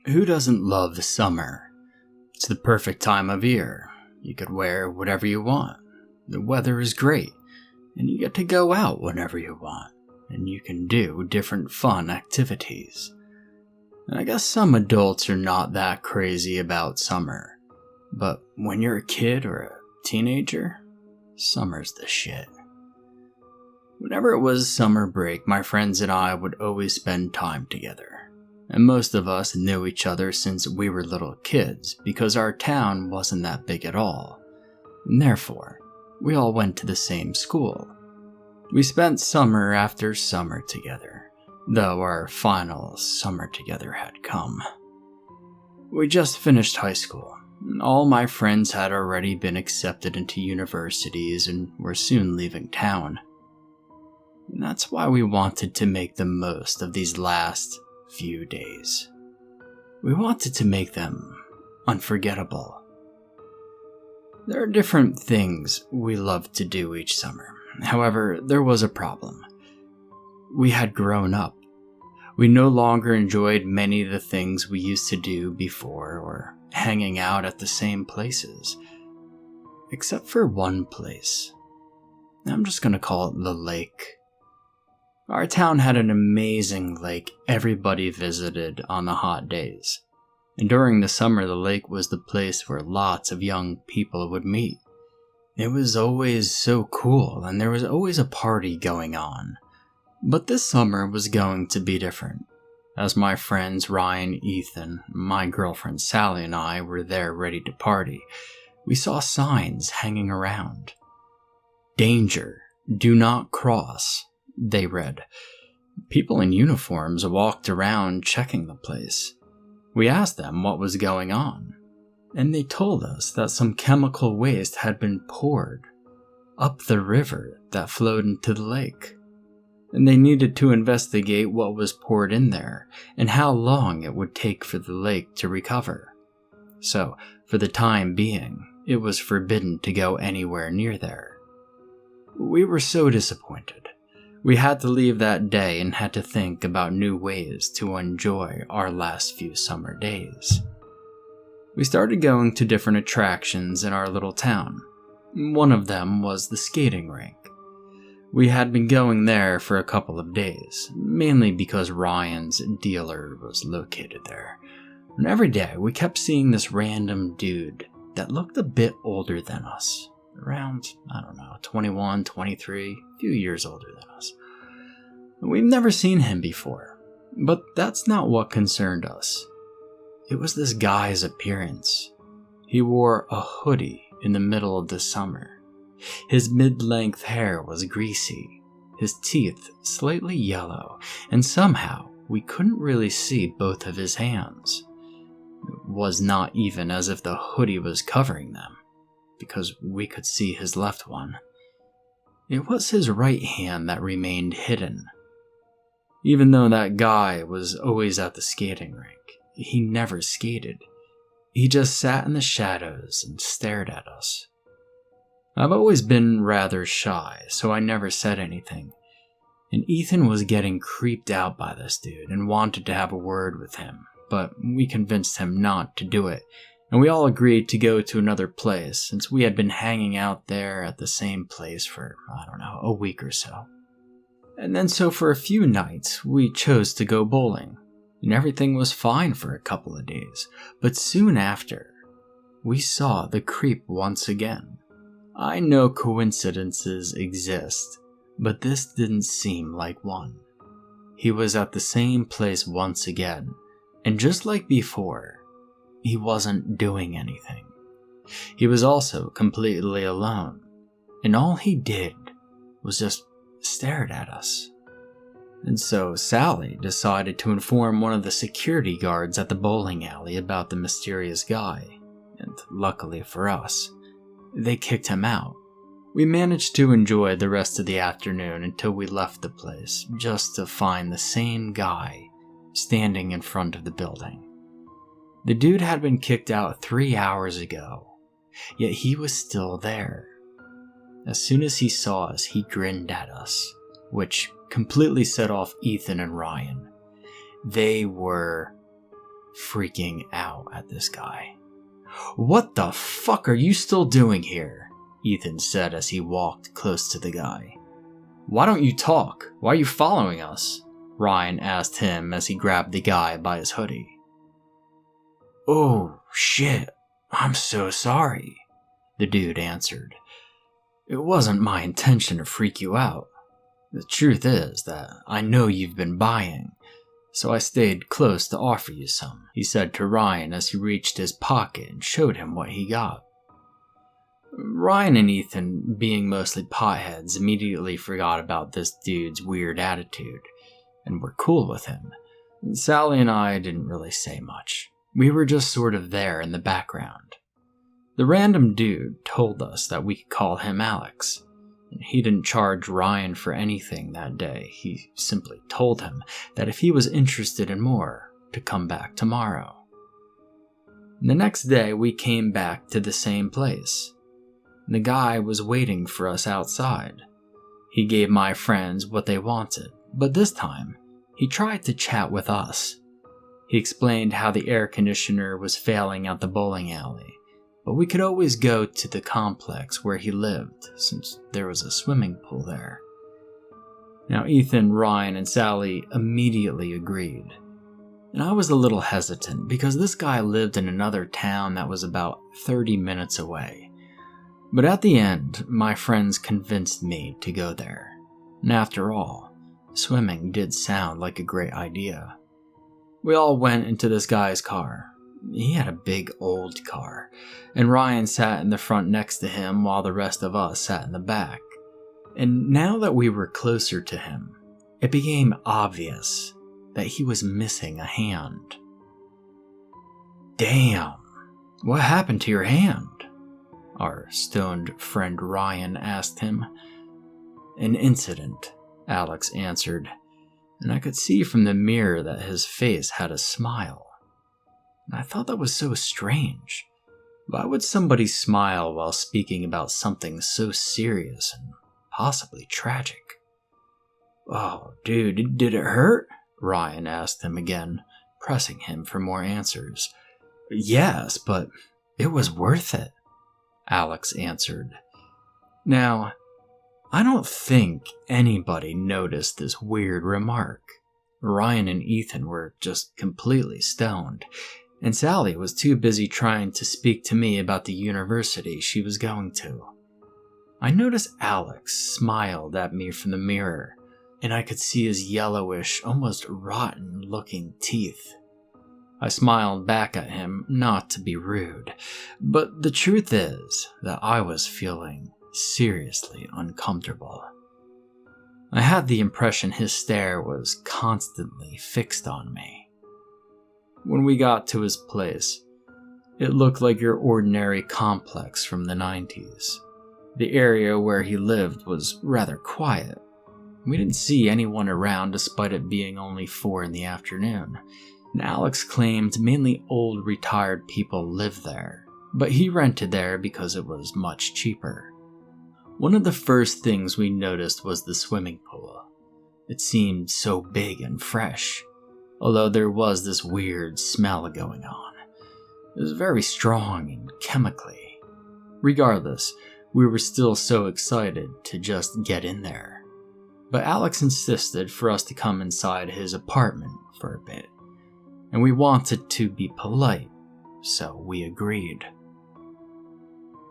Who doesn't love the summer? It's the perfect time of year. You could wear whatever you want. The weather is great, and you get to go out whenever you want, and you can do different fun activities. And I guess some adults are not that crazy about summer, but when you're a kid or a teenager, summer's the shit. Whenever it was summer break, my friends and I would always spend time together. And most of us knew each other since we were little kids because our town wasn't that big at all. And therefore, we all went to the same school. We spent summer after summer together, though our final summer together had come. We just finished high school. All my friends had already been accepted into universities and were soon leaving town. And that's why we wanted to make the most of these last few days. We wanted to make them unforgettable. There are different things we loved to do each summer. However, there was a problem. We had grown up. We no longer enjoyed many of the things we used to do before or hanging out at the same places. Except for one place. I'm just going to call it the lake. Our town had an amazing lake everybody visited on the hot days. And during the summer, the lake was the place where lots of young people would meet. It was always so cool, and there was always a party going on. But this summer was going to be different. As my friends Ryan, Ethan, my girlfriend Sally, and I were there ready to party, we saw signs hanging around. "Danger, do not cross," they read. People in uniforms walked around checking the place. We asked them what was going on, and they told us that some chemical waste had been poured up the river that flowed into the lake, and they needed to investigate what was poured in there and how long it would take for the lake to recover. So, for the time being, it was forbidden to go anywhere near there. We were so disappointed. We had to leave that day and had to think about new ways to enjoy our last few summer days. We started going to different attractions in our little town. One of them was the skating rink. We had been going there for a couple of days, mainly because Ryan's dealer was located there. And every day we kept seeing this random dude that looked a bit older than us. Around, 21, 23, a few years older than us. We've never seen him before, but that's not what concerned us. It was this guy's appearance. He wore a hoodie in the middle of the summer. His mid-length hair was greasy, his teeth slightly yellow, and somehow we couldn't really see both of his hands. It was not even as if the hoodie was covering them, because we could see his left one. It was his right hand that remained hidden. Even though that guy was always at the skating rink, he never skated. He just sat in the shadows and stared at us. I've always been rather shy, so I never said anything. And Ethan was getting creeped out by this dude and wanted to have a word with him, but we convinced him not to do it. And we all agreed to go to another place since we had been hanging out there at the same place for, a week or so. And then so for a few nights, we chose to go bowling. And everything was fine for a couple of days. But soon after, we saw the creep once again. I know coincidences exist, but this didn't seem like one. He was at the same place once again, and just like before, he wasn't doing anything. He was also completely alone, and all he did was just stared at us. And so Sally decided to inform one of the security guards at the bowling alley about the mysterious guy, and luckily for us, they kicked him out. We managed to enjoy the rest of the afternoon until we left the place, just to find the same guy standing in front of the building. The dude had been kicked out 3 hours ago, yet he was still there. As soon as he saw us, he grinned at us, which completely set off Ethan and Ryan. They were freaking out at this guy. "What the fuck are you still doing here?" Ethan said as he walked close to the guy. "Why don't you talk? Why are you following us?" Ryan asked him as he grabbed the guy by his hoodie. "Oh, shit, I'm so sorry," the dude answered. "It wasn't my intention to freak you out. The truth is that I know you've been buying, so I stayed close to offer you some," he said to Ryan as he reached his pocket and showed him what he got. Ryan and Ethan, being mostly potheads, immediately forgot about this dude's weird attitude and were cool with him. Sally and I didn't really say much. We were just sort of there in the background. The random dude told us that we could call him Alex, and he didn't charge Ryan for anything that day. He simply told him that if he was interested in more, to come back tomorrow. The next day we came back to the same place. The guy was waiting for us outside. He gave my friends what they wanted, but this time, he tried to chat with us. He explained how the air conditioner was failing at the bowling alley, but we could always go to the complex where he lived, since there was a swimming pool there. Now Ethan, Ryan, and Sally immediately agreed. And I was a little hesitant because this guy lived in another town that was about 30 minutes away. But at the end, my friends convinced me to go there. And after all, swimming did sound like a great idea. We all went into this guy's car. He had a big old car, and Ryan sat in the front next to him while the rest of us sat in the back. And now that we were closer to him, it became obvious that he was missing a hand. "Damn, what happened to your hand?" our stoned friend Ryan asked him. "An incident," Alex answered, and I could see from the mirror that his face had a smile. And I thought that was so strange. Why would somebody smile while speaking about something so serious and possibly tragic? "Oh, dude, did it hurt?" Ryan asked him again, pressing him for more answers. "Yes, but it was worth it," Alex answered. Now, I don't think anybody noticed this weird remark. Ryan and Ethan were just completely stoned, and Sally was too busy trying to speak to me about the university she was going to. I noticed Alex smiled at me from the mirror, and I could see his yellowish, almost rotten-looking teeth. I smiled back at him, not to be rude, but the truth is that I was feeling seriously uncomfortable. I had the impression his stare was constantly fixed on me. When we got to his place, it looked like your ordinary complex from the 90s. The area where he lived was rather quiet. We didn't see anyone around despite it being only 4 in the afternoon. And Alex claimed mainly old retired people lived there, but he rented there because it was much cheaper. One of the first things we noticed was the swimming pool. It seemed so big and fresh, although there was this weird smell going on. It was very strong and chemically. Regardless, we were still so excited to just get in there. But Alex insisted for us to come inside his apartment for a bit. And we wanted to be polite, so we agreed.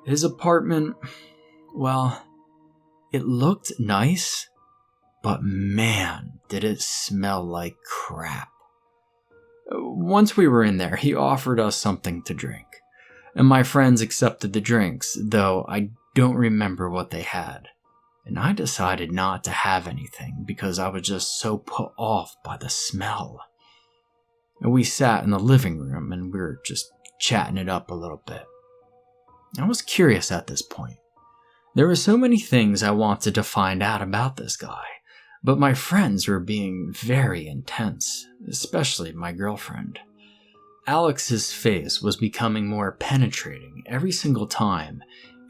His apartment, well, it looked nice, but man, did it smell like crap. Once we were in there, he offered us something to drink, and my friends accepted the drinks, though I don't remember what they had. And I decided not to have anything because I was just so put off by the smell. And we sat in the living room and we were just chatting it up a little bit. I was curious at this point. There were so many things I wanted to find out about this guy, but my friends were being very intense, especially my girlfriend. Alex's face was becoming more penetrating every single time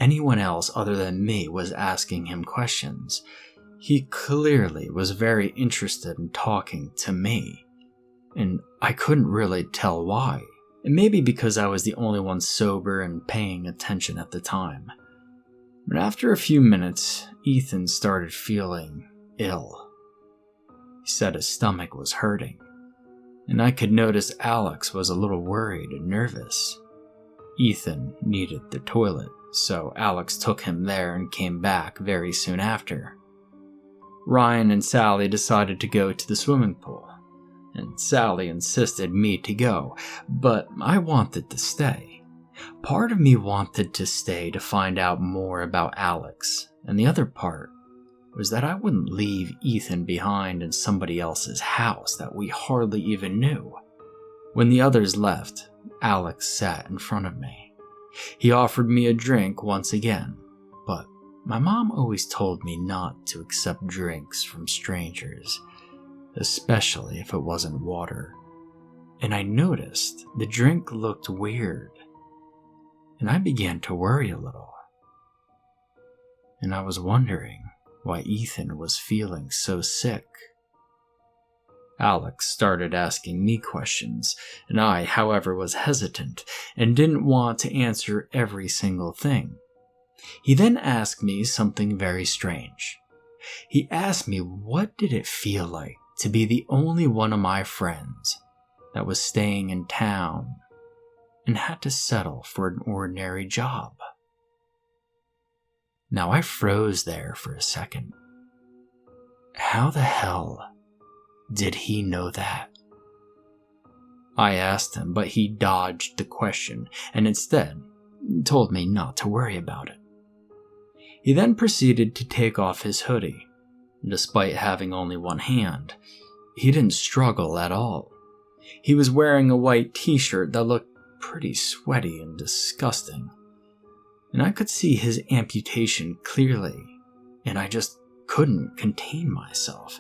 anyone else other than me was asking him questions. He clearly was very interested in talking to me. And I couldn't really tell why. It may be because I was the only one sober and paying attention at the time. But after a few minutes, Ethan started feeling ill. He said his stomach was hurting, and I could notice Alex was a little worried and nervous. Ethan needed the toilet, so Alex took him there and came back very soon after. Ryan and Sally decided to go to the swimming pool, and Sally insisted me to go, but I wanted to stay. Part of me wanted to stay to find out more about Alex, and the other part was that I wouldn't leave Ethan behind in somebody else's house that we hardly even knew. When the others left, Alex sat in front of me. He offered me a drink once again, but my mom always told me not to accept drinks from strangers, especially if it wasn't water. And I noticed the drink looked weird, and I began to worry a little. And I was wondering why Ethan was feeling so sick. Alex started asking me questions, and I, however, was hesitant and didn't want to answer every single thing. He then asked me something very strange. He asked me what did it feel like to be the only one of my friends that was staying in town and had to settle for an ordinary job. Now I froze there for a second. How the hell did he know that? I asked him, but he dodged the question and instead told me not to worry about it. He then proceeded to take off his hoodie. Despite having only one hand, he didn't struggle at all. He was wearing a white t-shirt that looked pretty sweaty and disgusting, and I could see his amputation clearly, and I just couldn't contain myself.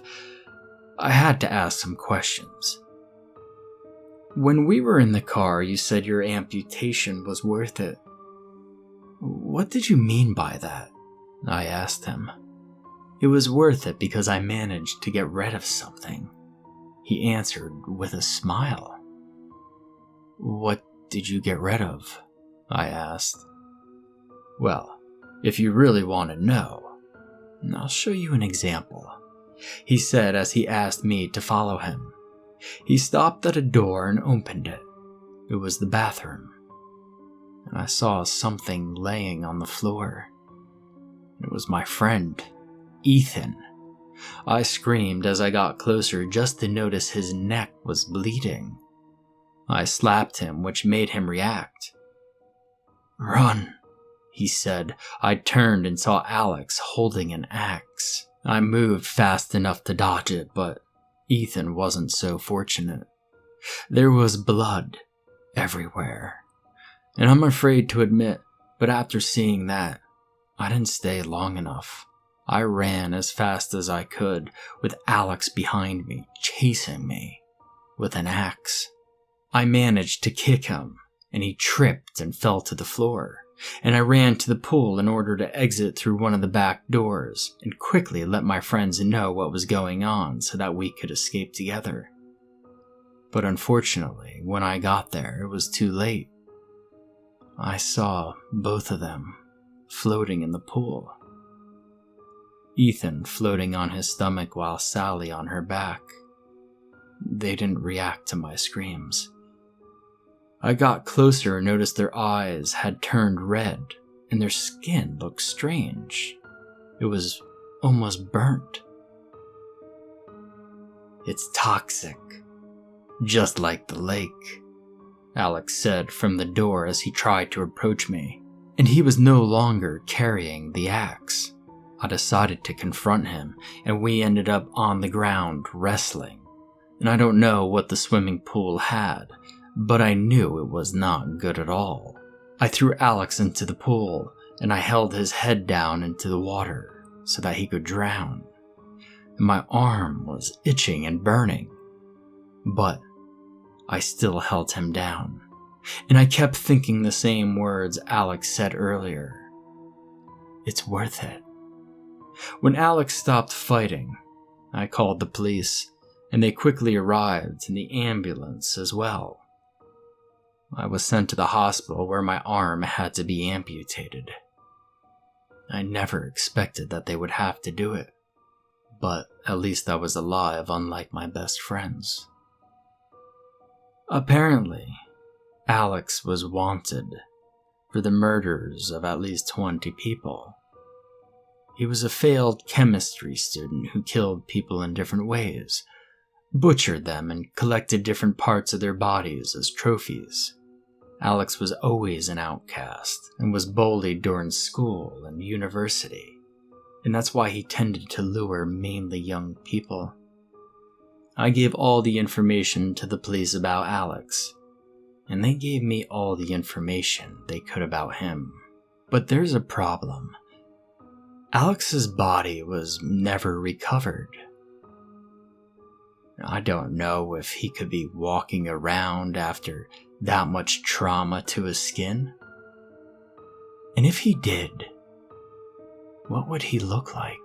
I had to ask some questions. When we were in the car, you said your amputation was worth it. What did you mean by that? I asked him. It was worth it because I managed to get rid of something, he answered with a smile. What did you get rid of? I asked. Well, if you really want to know, I'll show you an example, he said as he asked me to follow him. He stopped at a door and opened it. It was the bathroom, and I saw something laying on the floor. It was my friend, Ethan. I screamed as I got closer just to notice his neck was bleeding. I slapped him, which made him react. Run, he said. I turned and saw Alex holding an axe. I moved fast enough to dodge it, but Ethan wasn't so fortunate. There was blood everywhere, and I'm afraid to admit, but after seeing that, I didn't stay long enough. I ran as fast as I could, with Alex behind me, chasing me with an axe. I managed to kick him, and he tripped and fell to the floor, and I ran to the pool in order to exit through one of the back doors and quickly let my friends know what was going on so that we could escape together. But unfortunately, when I got there, it was too late. I saw both of them floating in the pool. Ethan floating on his stomach while Sally on her back. They didn't react to my screams. I got closer and noticed their eyes had turned red and their skin looked strange. It was almost burnt. It's toxic, just like the lake, Alex said from the door as he tried to approach me, and he was no longer carrying the axe. I decided to confront him, and we ended up on the ground wrestling. And I don't know what the swimming pool had, but I knew it was not good at all. I threw Alex into the pool, and I held his head down into the water so that he could drown. And my arm was itching and burning, but I still held him down, and I kept thinking the same words Alex said earlier. It's worth it. When Alex stopped fighting, I called the police, and they quickly arrived in the ambulance as well. I was sent to the hospital where my arm had to be amputated. I never expected that they would have to do it, but at least I was alive, unlike my best friends. Apparently, Alex was wanted for the murders of at least 20 people. He was a failed chemistry student who killed people in different ways, butchered them, and collected different parts of their bodies as trophies. Alex was always an outcast and was bullied during school and university, and that's why he tended to lure mainly young people. I gave all the information to the police about Alex, and they gave me all the information they could about him. But there's a problem. Alex's body was never recovered. I don't know if he could be walking around after that much trauma to his skin. And if he did, what would he look like?